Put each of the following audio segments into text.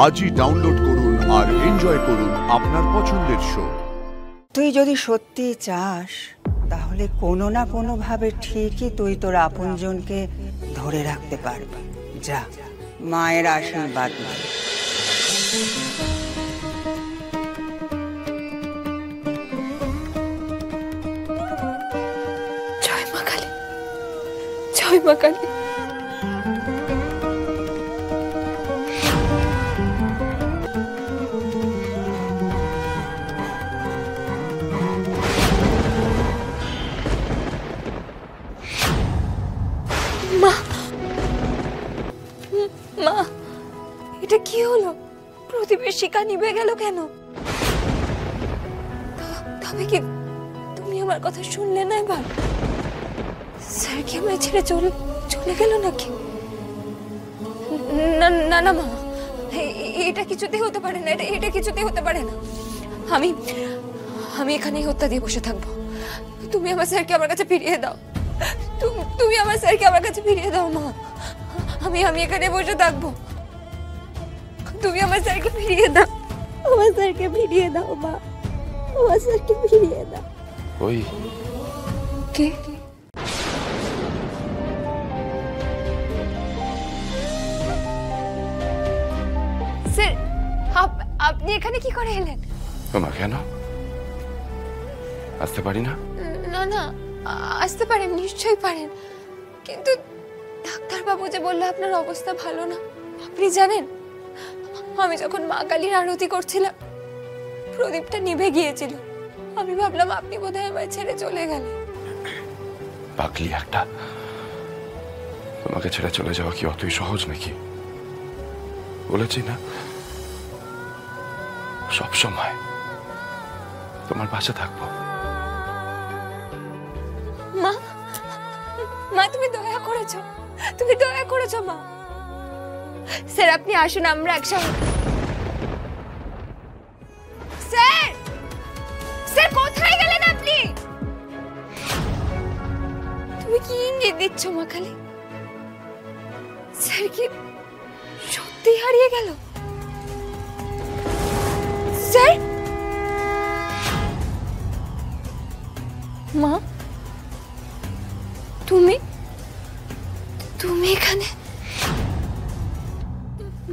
আজই ডাউনলোড করুন আর এনজয় করুন আপনার পছন্দের শো। তুই যদি সত্যি চাস তাহলে কোনো না কোনো ভাবে ঠিকই তুই তোর আপনজনকে ধরে রাখতে পারবি। যা, মায়ের আশীর্বাদ নে। জয় মা কালী, জয় মা কালী। মা, মা, এটা কি হলো? প্রদীপের শিখা নিভে গেল কেন? তবে কি তুমি আমার কথা শুনলে না এবার? স্যার কি আমায় ছেড়ে চলে গেল নাকি? না না না মা, এটা কিছুতেই হতে পারে না, এটা কিছুতেই হতে পারে না। আমি এখানেই হত্যা দিয়ে বসে থাকবো। তুমি আমার স্যারকে আমার কাছে ফিরিয়ে দাও। তুমি আমার স্যারকে আমার কাছে ফিরিয়ে দাও মা। আমি এখানে বসে থাকবো। তুমি আমার স্যারকে ফিরিয়ে দাও, আমার স্যারকে ফিরিয়ে দাও মা, আমার স্যারকে ফিরিয়ে দাও। ওই কে? স্যার, আপনি এখানে কি করে এলেন? মা কেন আসতে পারি না? না না, আসতে পারেন, নিশ্চয়ই পারেন, কিন্তু ডাক্তারবাবু যে বললো আপনার অবস্থা ভালো না। আপনি জানেন, আমি যখন মা কালীর আরতি করছিলাম প্রদীপটা নিভে গিয়েছিল। আমি ভাবলাম আপনি বোধহয় আমায় ছেড়ে চলে গেলেন। পাগলি একটা, তোমাকে ছেড়ে চলে যাওয়া কি অতই সহজ নাকি? বলেছি না সব সময় তোমার পাশে থাকবো। মা, মা তুমি দয়া করেছো, তুমি দয়া করেছো মা। স্যার আপনি আসুন, আমরা একসঙ্গে। স্যার, স্যার কোথায় গেলেন আপনি? তুমি কি ইঙ্গিত দিচ্ছ মা কালী? স্যার কি সত্যি হারিয়ে গেল? স্যার, মা তুমি এখানে?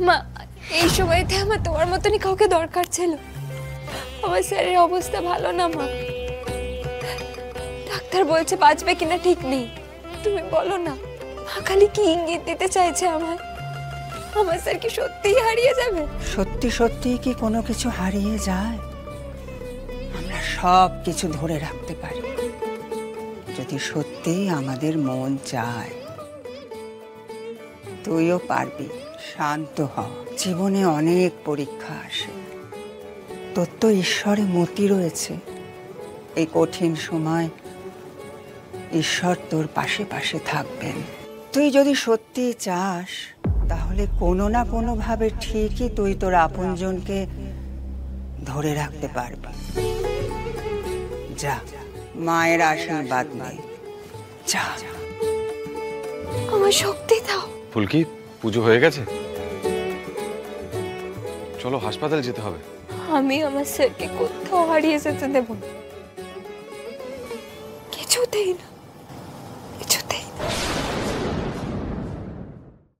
মা, এই সময়তে আমার তোমার মতনই কাউকে দরকার ছিল। আমার স্যারের অবস্থা ভালো না মা, ডাক্তার বলছে বাঁচবে কিনা ঠিক নেই। তুমি বলো না মা কালী কি ইঙ্গিত দিতে চাইছে আমায়? আমার স্যার কি সত্যিই হারিয়ে যাবে? সত্যি সত্যি কি কোনো কিছু হারিয়ে যায়? আমরা সব কিছু ধরে রাখতে পারি যদি সত্যি আমাদের মন চায়। তুইও পারবি, শান্ত হ। জীবনে অনেক পরীক্ষা আসে, তোর তো ঈশ্বরে মতি রয়েছে। এই কঠিন সময় ঈশ্বর তোর পাশে পাশে থাকবেন। তুই যদি সত্যি চাস তাহলে কোনো না কোনো ভাবে ঠিকই তুই তোর আপনজনকে ধরে রাখতে পারবি। যা, মায়ের আশীর্বাদ নে। যা, আমার শক্তি দাও। ফুলকি, পুজো হয়ে গেছে, চলো হাসপাতালে যেতে হবে। আমি আমার স্যারকে কোথাও হারিয়ে যেতে দেব না, কিছুতেই না।